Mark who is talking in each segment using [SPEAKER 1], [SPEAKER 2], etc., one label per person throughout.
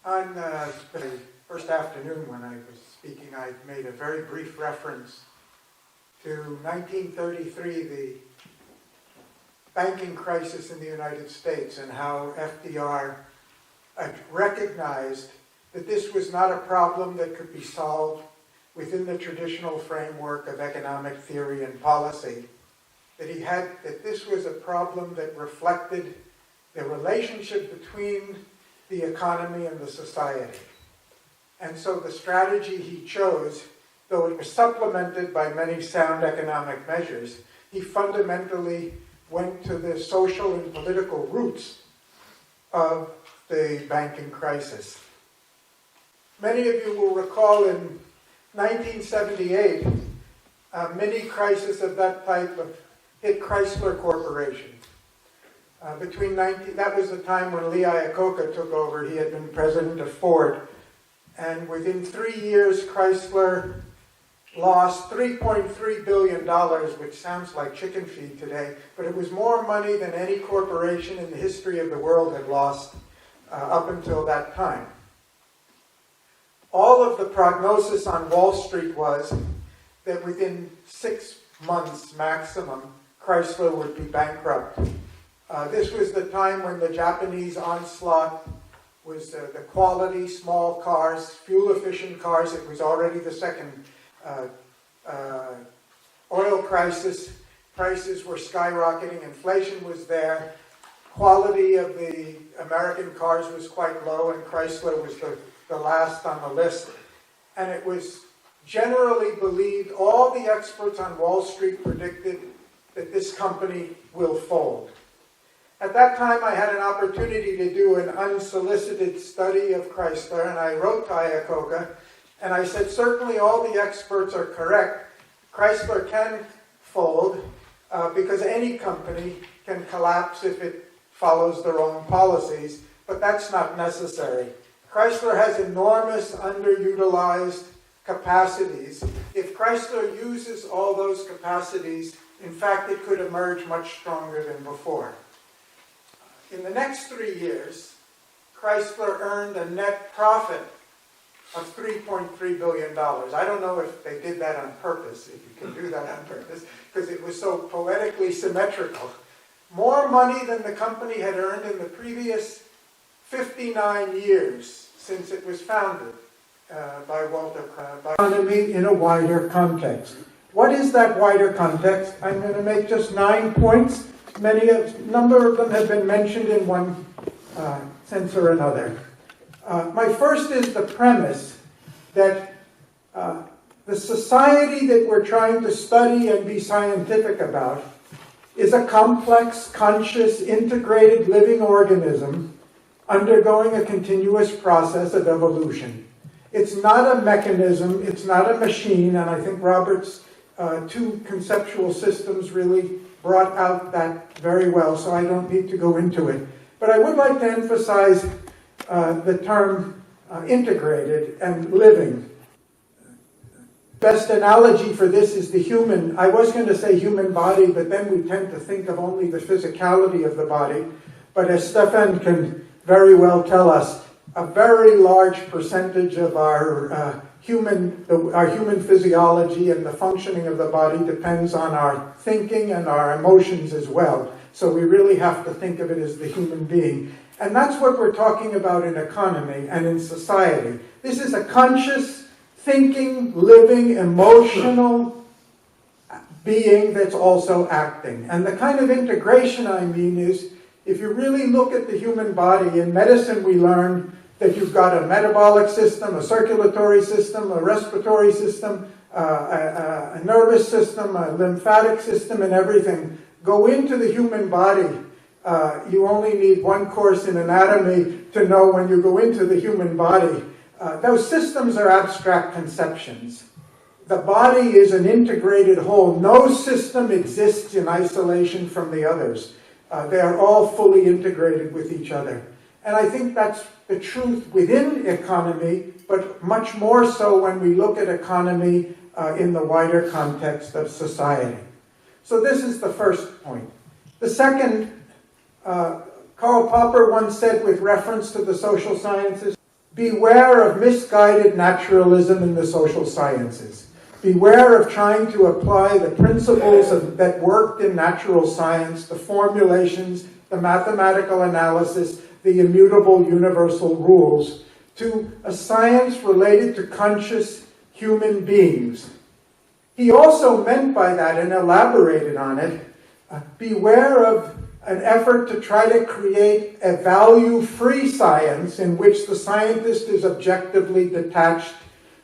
[SPEAKER 1] On the first afternoon when I was speaking, I made a very brief reference to 1933, the banking crisis in the United States, and how FDR recognized that this was not a problem that could be solved within the traditional framework of economic theory and policy, that this was a problem that reflected the relationship between the economy and the society. And so the strategy he chose, though it was supplemented by many sound economic measures, he fundamentally went to the social and political roots of the banking crisis. Many of you will recall in 1978, a mini crisis of that type hit Chrysler Corporation. That was the time when Lee Iacocca took over. He had been president of Ford. And within 3 years, Chrysler lost $3.3 billion, which sounds like chicken feed today, but it was more money than any corporation in the history of the world had lost up until that time. All of the prognosis on Wall Street was that within 6 months maximum, Chrysler would be bankrupt. This was the time when the Japanese onslaught was the quality, small cars, fuel-efficient cars. It was already the second oil crisis. Prices were skyrocketing. Inflation was there. Quality of the American cars was quite low, and Chrysler was the last on the list. And it was generally believed, all the experts on Wall Street predicted that this company will fold. At that time, I had an opportunity to do an unsolicited study of Chrysler, and I wrote to Iacocca, and I said, certainly all the experts are correct. Chrysler can fold because any company can collapse if it follows the wrong policies, but that's not necessary. Chrysler has enormous underutilized capacities. If Chrysler uses all those capacities, in fact, it could emerge much stronger than before. In the next 3 years, Chrysler earned a net profit of $3.3 billion. I don't know if they did that on purpose, if you can do that on purpose, because it was so poetically symmetrical. More money than the company had earned in the previous 59 years since it was founded by Walter Krauss. Economy in a wider context. What is that wider context? I'm going to make just 9 points. A number of them have been mentioned in one sense or another. My first is the premise that the society that we're trying to study and be scientific about is a complex, conscious, integrated living organism undergoing a continuous process of evolution. It's not a mechanism, it's not a machine, and I think Robert's 2 conceptual systems really brought out that very well, so I don't need to go into it. But I would like to emphasize the term integrated and living. Best analogy for this is the human. I was going to say human body, but then we tend to think of only the physicality of the body. But as Stefan can very well tell us, a very large percentage of our human physiology and the functioning of the body depends on our thinking and our emotions as well. So we really have to think of it as the human being. And that's what we're talking about in economy and in society. This is a conscious, thinking, living, emotional being that's also acting. And the kind of integration I mean is, if you really look at the human body, in medicine we learn that you've got a metabolic system, a circulatory system, a respiratory system, a nervous system, a lymphatic system, and everything. Go into the human body. You only need 1 course in anatomy to know when you go into the human body. Those systems are abstract conceptions. The body is an integrated whole. No system exists in isolation from the others. They are all fully integrated with each other. And I think that's the truth within economy, but much more so when we look at economy in the wider context of society. So this is the first point. The second, Karl Popper once said with reference to the social sciences, beware of misguided naturalism in the social sciences. Beware of trying to apply the principles that worked in natural science, the formulations, the mathematical analysis, the immutable universal rules, to a science related to conscious human beings. He also meant by that, and elaborated on it, beware of an effort to try to create a value-free science in which the scientist is objectively detached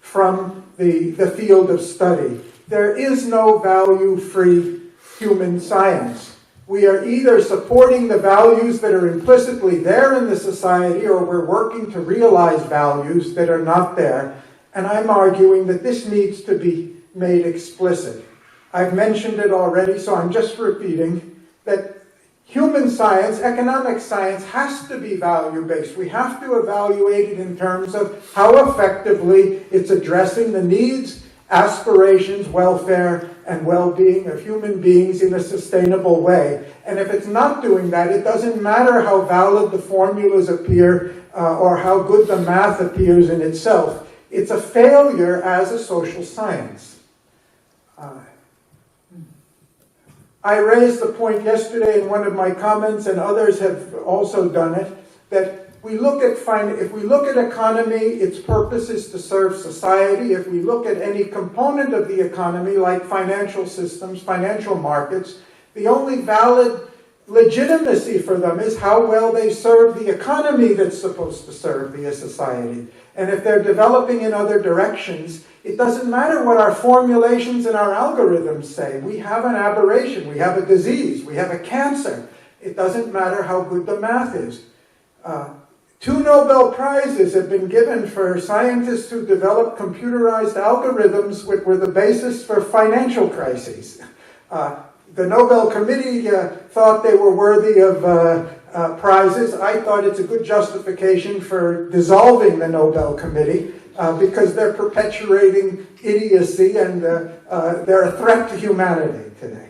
[SPEAKER 1] from the field of study. There is no value-free human science. We are either supporting the values that are implicitly there in the society, or we're working to realize values that are not there. And I'm arguing that this needs to be made explicit. I've mentioned it already, so I'm just repeating that human science, economic science, has to be value-based. We have to evaluate it in terms of how effectively it's addressing the needs, aspirations, welfare, and well-being of human beings in a sustainable way. And if it's not doing that, it doesn't matter how valid the formulas appear or how good the math appears in itself. It's a failure as a social science. I raised the point yesterday in one of my comments, and others have also done it, that if we look at economy, its purpose is to serve society. If we look at any component of the economy, like financial systems, financial markets, the only valid legitimacy for them is how well they serve the economy that's supposed to serve the society. And if they're developing in other directions, it doesn't matter what our formulations and our algorithms say. We have an aberration, we have a disease, we have a cancer. It doesn't matter how good the math is. 2 Nobel Prizes have been given for scientists who developed computerized algorithms which were the basis for financial crises. The Nobel Committee thought they were worthy of prizes. I thought it's a good justification for dissolving the Nobel Committee because they're perpetuating idiocy and they're a threat to humanity today.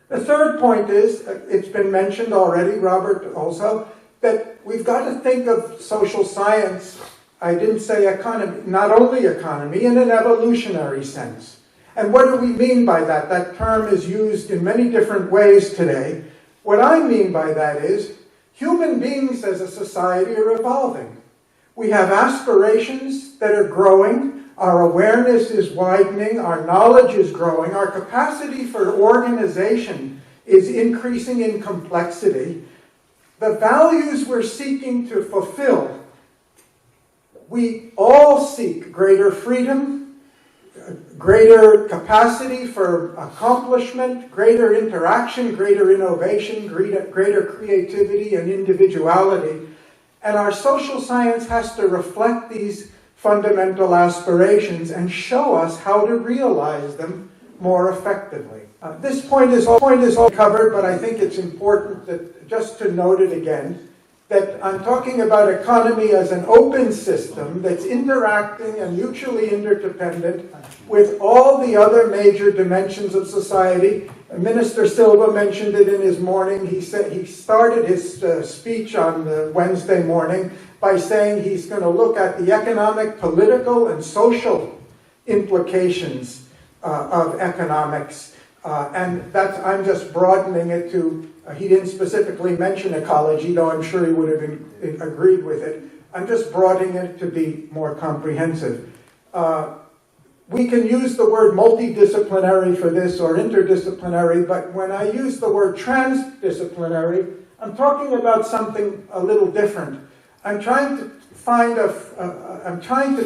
[SPEAKER 1] The third point is, it's been mentioned already, Robert also, that we've got to think of social science, I didn't say economy, not only economy, in an evolutionary sense. And what do we mean by that? That term is used in many different ways today. What I mean by that is, human beings as a society are evolving. We have aspirations that are growing, our awareness is widening, our knowledge is growing, our capacity for organization is increasing in complexity. The values we're seeking to fulfill, we all seek greater freedom, greater capacity for accomplishment, greater interaction, greater innovation, greater creativity and individuality. And our social science has to reflect these fundamental aspirations and show us how to realize them more effectively. This point is all covered, but I think it's important that just to note it again, that I'm talking about economy as an open system that's interacting and mutually interdependent with all the other major dimensions of society. Minister Silva mentioned it in his morning. He said he started his speech on the Wednesday morning by saying he's going to look at the economic, political, and social implications of economics. And I'm just broadening it to, he didn't specifically mention ecology, though I'm sure he would have agreed with it. I'm just broadening it to be more comprehensive. We can use the word multidisciplinary for this or interdisciplinary, but when I use the word transdisciplinary, I'm talking about something a little different. I'm trying to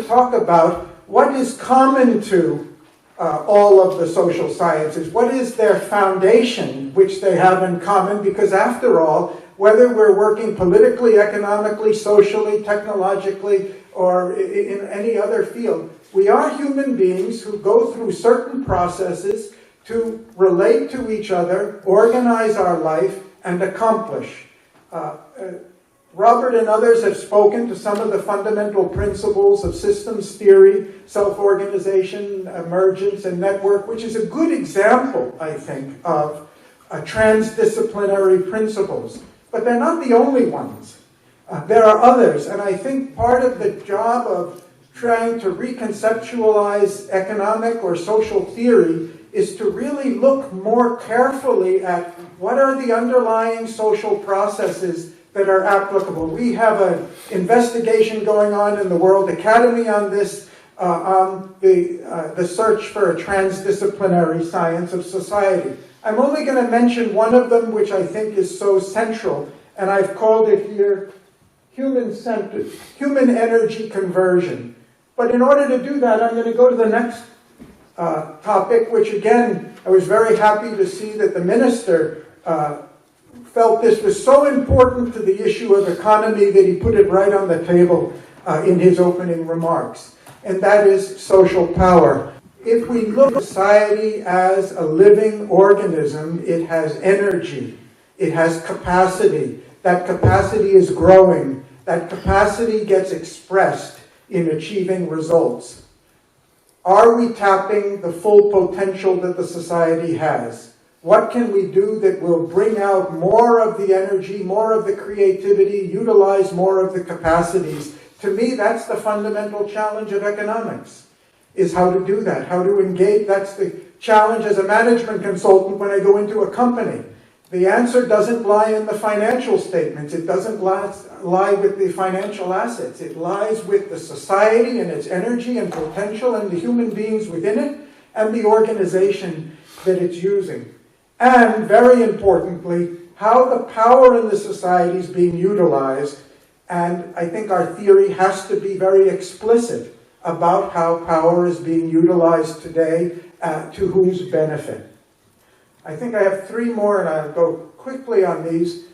[SPEAKER 1] talk about what is common to all of the social sciences. What is their foundation, which they have in common? Because after all, whether we're working politically, economically, socially, technologically, or in any other field, we are human beings who go through certain processes to relate to each other, organize our life, and accomplish. Robert and others have spoken to some of the fundamental principles of systems theory, self-organization, emergence, and network, which is a good example, I think, of transdisciplinary principles. But they're not the only ones. There are others, and I think part of the job of trying to reconceptualize economic or social theory is to really look more carefully at what are the underlying social processes that are applicable. We have an investigation going on in the World Academy on this, on the search for a transdisciplinary science of society. I'm only going to mention one of them, which I think is so central, and I've called it here Human-Centered, Human Energy Conversion. But in order to do that, I'm going to go to the next topic, which again, I was very happy to see that the minister felt this was so important to the issue of economy that he put it right on the table in his opening remarks, and that is social power. If we look at society as a living organism, it has energy, it has capacity. That capacity is growing. That capacity gets expressed in achieving results. Are we tapping the full potential that the society has? What can we do that will bring out more of the energy, more of the creativity, utilize more of the capacities? To me, that's the fundamental challenge of economics, is how to do that, how to engage. That's the challenge as a management consultant when I go into a company. The answer doesn't lie in the financial statements. It doesn't lie with the financial assets. It lies with the society and its energy and potential and the human beings within it and the organization that it's using. And very importantly, how the power in the society is being utilized. And I think our theory has to be very explicit about how power is being utilized today to whose benefit. I think I have three more, and I'll go quickly on these.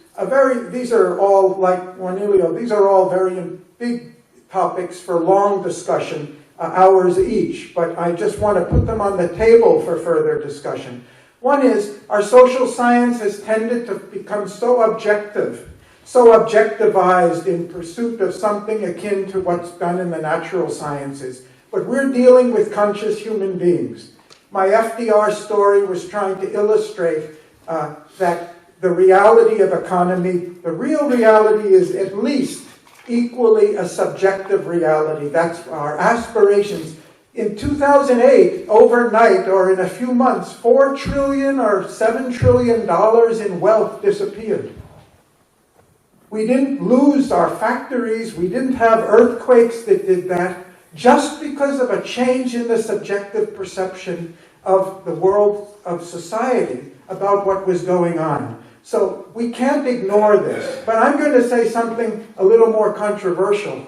[SPEAKER 1] These are all, like Juanilio, these are all very big topics for long discussion, hours each, but I just want to put them on the table for further discussion. One is, our social science has tended to become so objective, so objectivized in pursuit of something akin to what's done in the natural sciences. But we're dealing with conscious human beings. My FDR story was trying to illustrate that the reality of economy, the real reality is at least equally a subjective reality. That's our aspirations. In 2008, overnight or in a few months, $4 trillion or $7 trillion in wealth disappeared. We didn't lose our factories. We didn't have earthquakes that did that. Just because of a change in the subjective perception of the world of society about what was going on. So we can't ignore this. But I'm going to say something a little more controversial,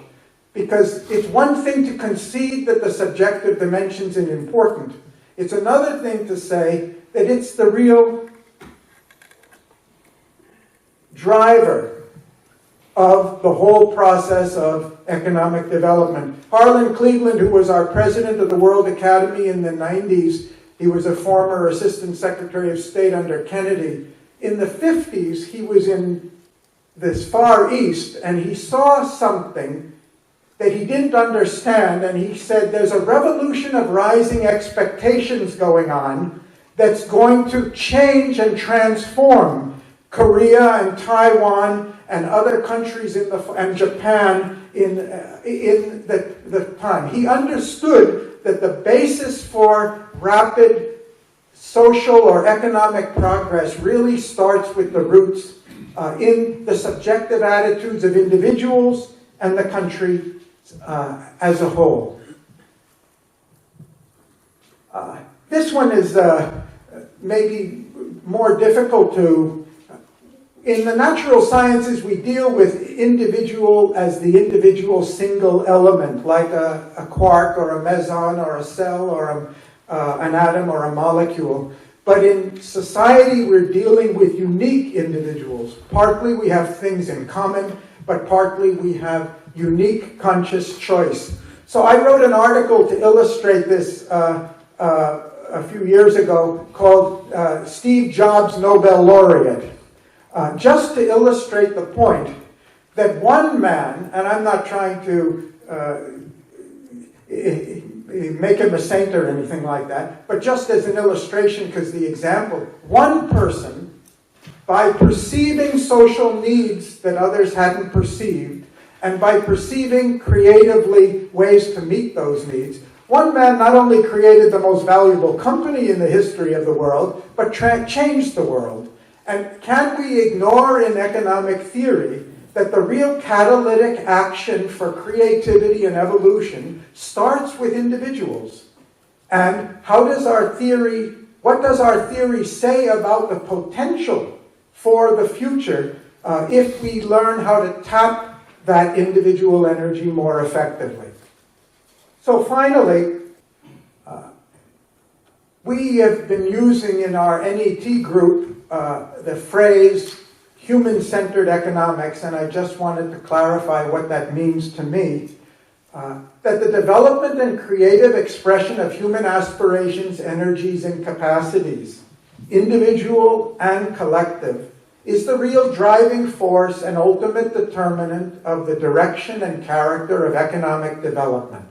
[SPEAKER 1] because it's one thing to concede that the subjective dimension's important. It's another thing to say that it's the real driver of the whole process of economic development. Harlan Cleveland, who was our president of the World Academy in the 90s, he was a former assistant secretary of state under Kennedy. In the 50s, he was in this Far East, and he saw something that he didn't understand, and he said there's a revolution of rising expectations going on that's going to change and transform Korea and Taiwan and other countries and Japan in the time. He understood that the basis for rapid social or economic progress really starts with the roots in the subjective attitudes of individuals and the country as a whole. This one is maybe more difficult to. In the natural sciences, we deal with individual as the individual single element, like a quark or a meson or a cell or an atom or a molecule. But in society, we're dealing with unique individuals. Partly we have things in common, but partly we have unique conscious choice. So I wrote an article to illustrate this a few years ago called Steve Jobs Nobel Laureate. Just to illustrate the point that one man, and I'm not trying to make him a saint or anything like that, but just as an illustration, because the example, one person by perceiving social needs that others hadn't perceived, and by perceiving creatively ways to meet those needs, one man not only created the most valuable company in the history of the world, but changed the world. And can we ignore in economic theory that the real catalytic action for creativity and evolution starts with individuals? And what does our theory say about the potential for the future if we learn how to tap that individual energy more effectively? So finally, we have been using in our NET group the phrase human-centered economics, and I just wanted to clarify what that means to me. That the development and creative expression of human aspirations, energies, and capacities, individual and collective, is the real driving force and ultimate determinant of the direction and character of economic development.